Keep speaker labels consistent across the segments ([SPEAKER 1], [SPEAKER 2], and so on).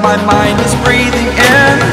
[SPEAKER 1] my mind is breathing in.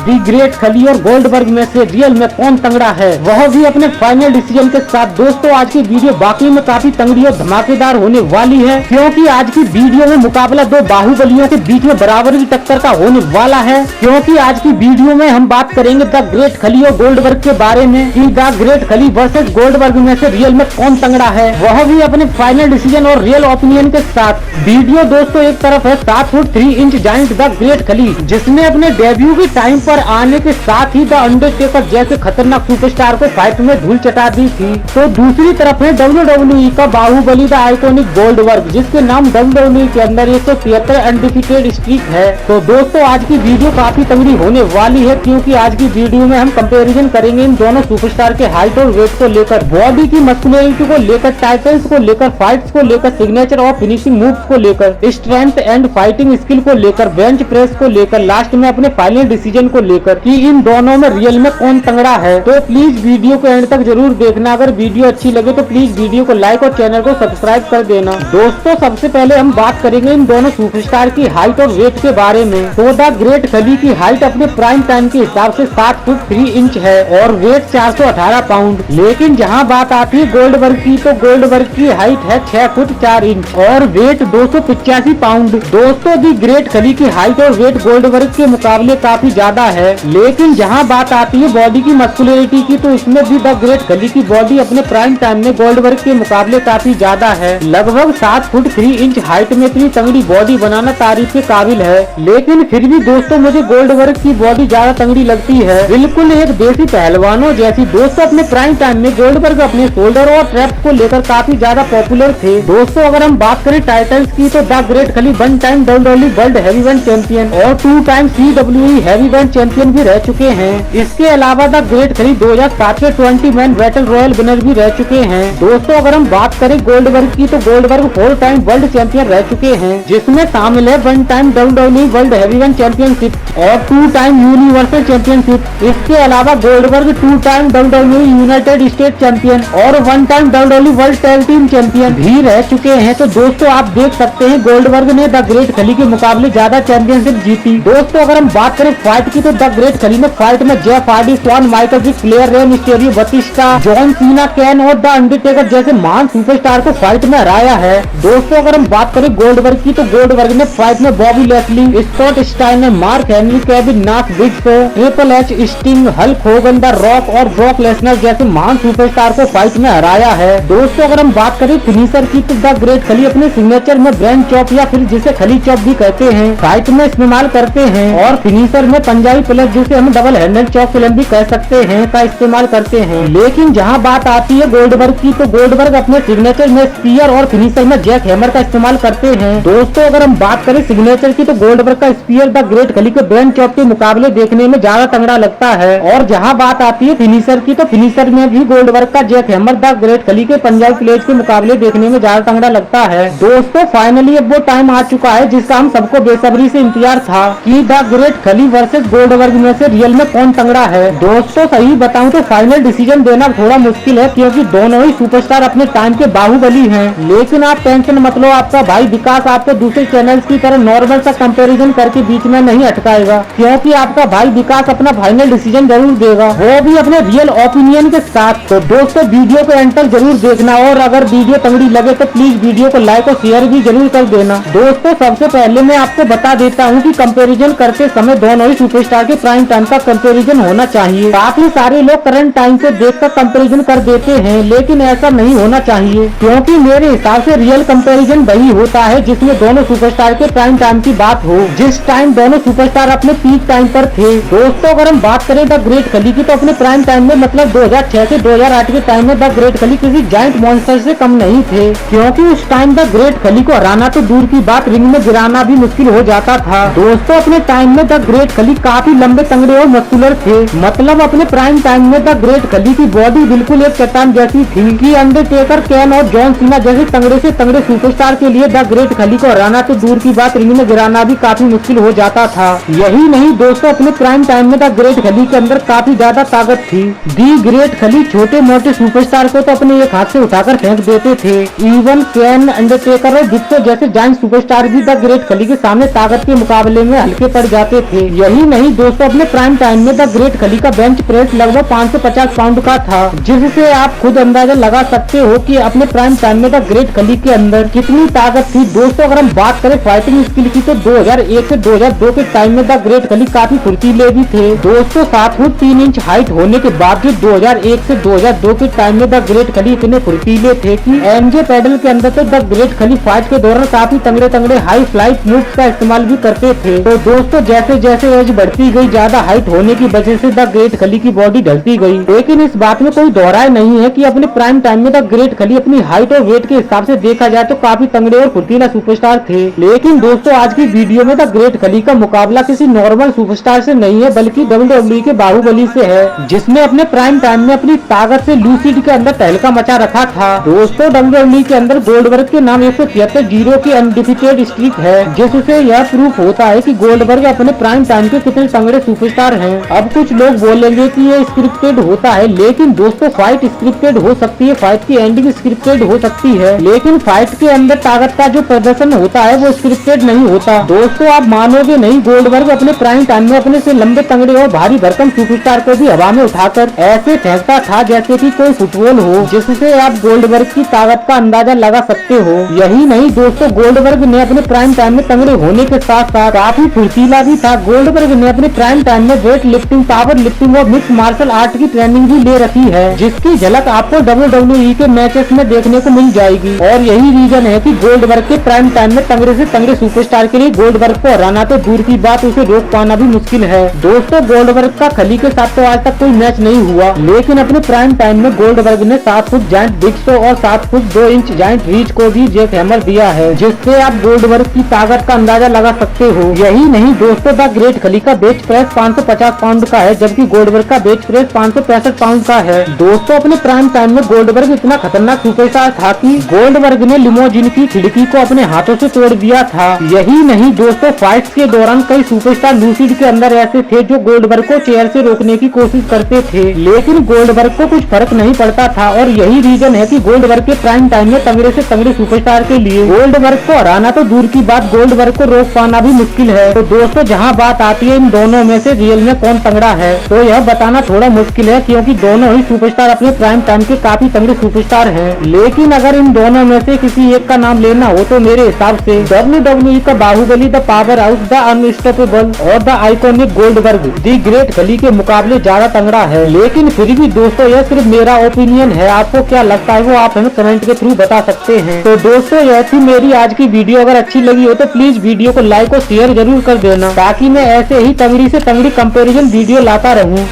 [SPEAKER 2] The great खली और Goldberg में से रियल में कौन तंगड़ा है, वह भी अपने फाइनल डिसीजन के साथ। दोस्तों आज की वीडियो बाकी में काफी तंगड़ी और धमाकेदार होने वाली है, क्योंकि आज की वीडियो में मुकाबला दो बाहुबलियों के बीच में बराबर की टक्कर का होने वाला है। क्योंकि आज की वीडियो में हम बात करेंगे द ग्रेट खली और गोल्डबर्ग के बारे में कि द ग्रेट खली वर्सेस गोल्डबर्ग में से रियल में कौन तंगड़ा है, वह भी अपने फाइनल डिसीजन और रियल ओपिनियन के साथ। वीडियो दोस्तों एक तरफ है 7 foot 3 inch giant the great खली, जिसने अपने डेब्यू के टाइम पर आने के साथ ही द अंडरटेकर जैसे खतरनाक सुपरस्टार को फाइट में धूल चटा दी थी। तो दूसरी तरफ है WWE का बाहुबली द आइकॉनिक गोल्डबर्ग, जिसके नाम WWE के अंदर 173 अनडिफीटेड स्ट्रीक है। तो दोस्तों आज की वीडियो काफी तगड़ी होने वाली है, क्योंकि आज की वीडियो में हम कंपैरिजन करेंगे इन दोनों सुपरस्टार के हाइट और वेट को लेकर, बॉडी की मस्कुलरिटी को लेकर, टाइटल्स को लेकर, फाइट्स को लेकर, सिग्नेचर और फिनिशिंग मूव्स को लेकर, स्ट्रेंथ एंड फाइटिंग स्किल को लेकर, बेंच प्रेस को लेकर, लास्ट में अपने फाइनल डिसीजन को लेकर कि इन दोनों में रियल में कौन तंगड़ा है। तो प्लीज वीडियो को एंड तक जरूर देखना। अगर वीडियो अच्छी लगे तो प्लीज वीडियो को लाइक और चैनल को सब्सक्राइब कर देना। दोस्तों सबसे पहले हम बात करेंगे इन दोनों सुपरस्टार की हाइट और वेट के बारे में। तो द ग्रेट खली की हाइट अपने प्राइम टाइम के हिसाब से 7 फुट 3 इंच है और वेट 418 पाउंड। लेकिन जहां बात आती है गोल्डबर्ग की, तो गोल्डबर्ग की हाइट है 6 फुट 4 इंच और वेट 285 पाउंड। दोस्तों दी ग्रेट खली की हाइट और वेट गोल्डबर्ग के मुकाबले काफी ज्यादा है, लेकिन जहां बात आती है बॉडी की मस्कुलरिटी की, तो इसमें भी द ग्रेट खली की बॉडी अपने प्राइम टाइम में गोल्डबर्ग के मुकाबले काफी ज्यादा है। लगभग 7 फुट 3 इंच हाइट में इतनी तंगड़ी बॉडी बनाना तारीफ के काबिल है। लेकिन फिर भी दोस्तों मुझे गोल्डबर्ग की बॉडी ज्यादा तंगड़ी लगती है, बिल्कुल एक देसी पहलवानों जैसी। दोस्तों अपने प्राइम टाइम में गोल्डबर्ग अपने शोल्डर और ट्रैप्स को लेकर काफी ज्यादा पॉपुलर थे। दोस्तों अगर हम बात करें टाइटल्स की, तो द ग्रेट खली 1 time WWE world heavyweight champion और 2 टाइम CWE हैवीवेट चैंपियन भी रह चुके हैं। इसके अलावा द ग्रेट खली 2007 के 20 मैन बैटल रॉयल विनर भी रह चुके हैं। दोस्तों अगर हम बात करें गोल्डबर्ग की, तो गोल्डबर्ग 4 टाइम वर्ल्ड चैंपियन रह चुके हैं, जिसमें शामिल है 1 time WWE world heavyweight championship और 2 टाइम यूनिवर्सल चैंपियनशिप। इसके अलावा Goldberg 2 time WWE United state champion और 1 time WWE world tag team champion भी रह चुके हैं। तो दोस्तों आप देख सकते हैं गोल्डबर्ग ने द ग्रेट खली के मुकाबले ज्यादा चैंपियनशिप जीती। दोस्तों अगर हम बात करें फाइट की, तो द ग्रेट खली ने फाइट में Jeff Hardy, Shawn Michaels, Flair, Rey Mysterio, Batista, John Cena, Kane और द अंडरटेकर जैसे महान सुपरस्टार को फाइट में हराया है। दोस्तों अगर हम बात करें गोल्डबर्ग की, तो गोल्डबर्ग ने फाइट में Bobby Lashley, Scott Steiner, Mark Henry, Kevin Nash, Big Show, Triple H, Sting, Hulk Hogan, the Rock और ब्रॉक लेसनर जैसे महान सुपरस्टार को फाइट में हराया है। दोस्तों अगर हम बात करें फिनिशर की, तो द ग्रेट खली अपने सिग्नेचर में ब्रेन चॉप या फिर जिसे खली चॉप भी कहते हैं फाइट में इस्तेमाल करते हैं, और फिनिशर में पंजाबी प्लस जिसे हम डबल हैंडल चॉप फिल्म भी कह सकते हैं का इस्तेमाल करते हैं। लेकिन जहां बात आती है गोल्डबर्ग की, तो गोल्डबर्ग अपने सिग्नेचर में स्पीयर और फिनिशर में जैक हैमर का इस्तेमाल करते हैं। दोस्तों अगर हम बात करें सिग्नेचर की, तो गोल्डबर्ग का स्पीयर द ग्रेट खली के ब्रेन चॉप के मुकाबले देखने में ज्यादा तगड़ा लगता है, और जहां बात आती है फिनिशर की, तो फिनिशर में भी गोल्डबर्ग का Jack hammer the great Khali के पंजाबी प्लेज के मुकाबले देखने में ज्यादा तगड़ा लगता है। दोस्तों फाइनली अब वो टाइम आ चुका है जिसका हम सबको बेसब्री से इंतजार था कि द ग्रेट खली वर्सेस गोल्डबर्ग में से रियल में कौन तगड़ा है। दोस्तों सही बताऊं तो फाइनल डिसीजन देना थोड़ा मुश्किल है, क्योंकि दोनों ही सुपरस्टार अपने टाइम के बाहुबली हैं। लेकिन आप टेंशन मत लो, आपका भाई विकास आपको दूसरे चैनल्स की तरह नॉर्मल सा कंपैरिजन करके बीच में नहीं अटकाएगा, क्योंकि आपका भाई विकास अपना फाइनल डिसीजन जरूर देगा, वो भी अपने रियल ओपिनियन के साथ। तो दोस्तों वीडियो को एंड तक जरूर देखना, और अगर वीडियो तगड़ी लगे तो प्लीज वीडियो को लाइक और शेयर भी जरूर कर देना। दोस्तों सबसे पहले मैं आपको बता देता हूँ कि कंपैरिजन करते समय दोनों ही सुपरस्टार के प्राइम टाइम का कंपैरिजन होना चाहिए। काफी सारे लोग करंट टाइम से देखकर कंपैरिजन कर देते हैं, लेकिन ऐसा नहीं होना चाहिए, क्योंकि मेरे हिसाब से रियल कंपैरिजन वही होता है जिसमें दोनों सुपरस्टार के प्राइम टाइम की बात हो, जिस टाइम दोनों सुपरस्टार अपने पीक टाइम पर थे। दोस्तों अगर हम बात करें द ग्रेट खली की, तो अपने प्राइम टाइम में मतलब 2006 से 2008 के टाइम में द ग्रेट खली किसी जायंट मॉन्स्टर से कम नहीं थे, क्योंकि उस टाइम द ग्रेट खली को हराना तो दूर की बात, रिंग में गिराना भी मुश्किल हो जाता था। दोस्तों अपने टाइम में द ग्रेट खली काफी काफी लंबे तंगड़े और मस्कुलर थे। मतलब अपने प्राइम टाइम में द ग्रेट खली की बॉडी बिल्कुल एक चट्टान जैसी थी कि अंडरटेकर, केन और जॉन सीना जैसे तंगड़े से तंगड़े सुपरस्टार के लिए द ग्रेट खली को हराना तो दूर की बात, रिंग में गिराना भी काफी मुश्किल हो जाता था। यही नहीं दोस्तों, अपने प्राइम टाइम में द ग्रेट खली के अंदर काफी ज्यादा ताकत थी। दी ग्रेट खली छोटे मोटे सुपरस्टार को तो अपने एक हाथ से उठाकर फेंक देते थे। इवन केन, अंडरटेकर और जिक्सो जैसे जायंट सुपरस्टार भी द ग्रेट खली के सामने ताकत के मुकाबले में हल्के पड़ जाते थे। यही नहीं दोस्तों, अपने प्राइम टाइम में द ग्रेट खली का बेंच प्रेस लगभग 550 पाउंड का था, जिससे आप खुद अंदाजा लगा सकते हो कि अपने प्राइम टाइम में द ग्रेट खली के अंदर कितनी ताकत थी। दोस्तों अगर हम बात करें फाइटिंग स्किल की तो 2001 से 2002 के टाइम में द ग्रेट खली काफी फुर्तीले भी थे। दोस्तों 7 फुट 3 इंच हाइट होने के बावजूद 2001 से 2002 के टाइम में द ग्रेट खली इतने फुर्तीले थे कि एमजे पैडल के अंदर तो द ग्रेट खली फाइट के दौरान काफी तंगड़े तंगड़े हाई फ्लाइट मूव्स का इस्तेमाल भी करते थे। तो दोस्तों जैसे जैसे एज बढ़ती गई, ज्यादा हाइट होने की वजह से द ग्रेट खली की बॉडी ढलती गई। लेकिन इस बात में कोई दोहराए नहीं है कि अपने प्राइम टाइम में द ग्रेट खली अपनी हाइट और वेट के हिसाब से देखा जाए तो काफी तंगड़े और फुर्तीला सुपरस्टार थे। लेकिन दोस्तों आज की वीडियो में द ग्रेट खली का मुकाबला किसी नॉर्मल सुपरस्टार से नहीं है, बल्कि WWE के बाहुबली से है, जिसने अपने प्राइम टाइम में अपनी ताकत से लूसिड के अंदर तहलका मचा रखा था। दोस्तों WWE के अंदर गोल्डबर्ग के नाम 173-0 की अनडिफिटेड स्ट्रीक है, जिससे यह प्रूफ होता है कि गोल्डबर्ग अपने प्राइम टाइम के कितने तंगड़े सुपरस्टार हैं। अब कुछ लोग बोलेंगे कि ये स्क्रिप्टेड होता है, लेकिन दोस्तों फाइट स्क्रिप्टेड हो सकती है, फाइट की एंडिंग स्क्रिप्टेड हो सकती है, लेकिन फाइट के अंदर ताकत का जो प्रदर्शन होता है वो स्क्रिप्टेड नहीं होता। दोस्तों आप मानोगे नहीं, गोल्डबर्ग अपने प्राइम टाइम में अपने से लंबे तंगड़े और भारी भरकम सुपरस्टार को भी हवा में उठाकर ऐसे फेंकता था जैसे कि कोई फुटबॉल हो, जिससे आप गोल्डबर्ग की ताकत का अंदाजा लगा सकते हो। यही नहीं दोस्तों, गोल्डबर्ग ने अपने प्राइम टाइम में तंगड़े होने के साथ साथ काफी फुर्तीला भी था। गोल्डबर्ग ने अपने प्राइम टाइम में वेट लिफ्टिंग, पावर लिफ्टिंग और मिक्स मार्शल आर्ट की ट्रेनिंग भी ले रखी है, जिसकी झलक आपको WWE के मैचेस में देखने को मिल जाएगी। और यही रीजन है कि गोल्डबर्ग के प्राइम टाइम में तंगड़े से तंगड़े सुपरस्टार के लिए गोल्डबर्ग को हराना तो दूर की बात, उसे रोक पाना भी मुश्किल है। दोस्तों गोल्डबर्ग का खली के साथ तो आज तक कोई मैच नहीं हुआ, लेकिन अपने प्राइम टाइम में गोल्डबर्ग ने 7 फुट जायंट बिग शो और 7 फुट 2 इंच जायंट रीच को भी जैक हैमर दिया है, जिससे आप गोल्डबर्ग की ताकत का अंदाजा लगा सकते हो। यही नहीं दोस्तों, द ग्रेट खली का बेंच प्रेस 550 पाउंड का है, जबकि गोल्डबर्ग का बेंच प्रेस 565 पाउंड का है। दोस्तों अपने प्राइम टाइम में गोल्डबर्ग इतना खतरनाक सुपरस्टार था कि गोल्डबर्ग ने लिमोजिन की खिड़की को अपने हाथों से तोड़ दिया था। यही नहीं दोस्तों, फाइट्स के दौरान कई सुपरस्टार लूसिड के अंदर ऐसे थे जो गोल्डबर्ग को चेयर से रोकने की कोशिश करते थे, लेकिन गोल्डबर्ग को कुछ फर्क नहीं पड़ता था। और यही रीजन है कि गोल्डबर्ग के प्राइम टाइम में तंगड़े से तंगड़े सुपरस्टार के लिए गोल्डबर्ग को हराना तो दूर की बात, गोल्डबर्ग को रोक पाना भी मुश्किल है। तो दोस्तों जहां बात आती है इन दोनों में से रियल में कौन तंगड़ा है, तो यह बताना थोड़ा मुश्किल है, क्योंकि दोनों ही सुपरस्टार अपने प्राइम टाइम के काफी तंगड़े सुपरस्टार हैं। लेकिन अगर इन दोनों में से किसी एक का नाम लेना हो तो मेरे हिसाब से WWE का Baahubali, the powerhouse, the unstoppable और the iconic Goldberg the great Khali के मुकाबले ज्यादा तंगड़ा है। लेकिन फिर भी दोस्तों यह सिर्फ मेरा ओपिनियन है, आपको क्या लगता है वो आप हमें कमेंट के थ्रू बता सकते हैं। तो दोस्तों यह थी मेरी आज की वीडियो, अगर अच्छी लगी हो तो प्लीज वीडियो को लाइक और शेयर जरूर कर देना, ताकि मैं ऐसे ही तंगड़ी से तंगड़ी कंपैरिजन वीडियो लाता रहूं।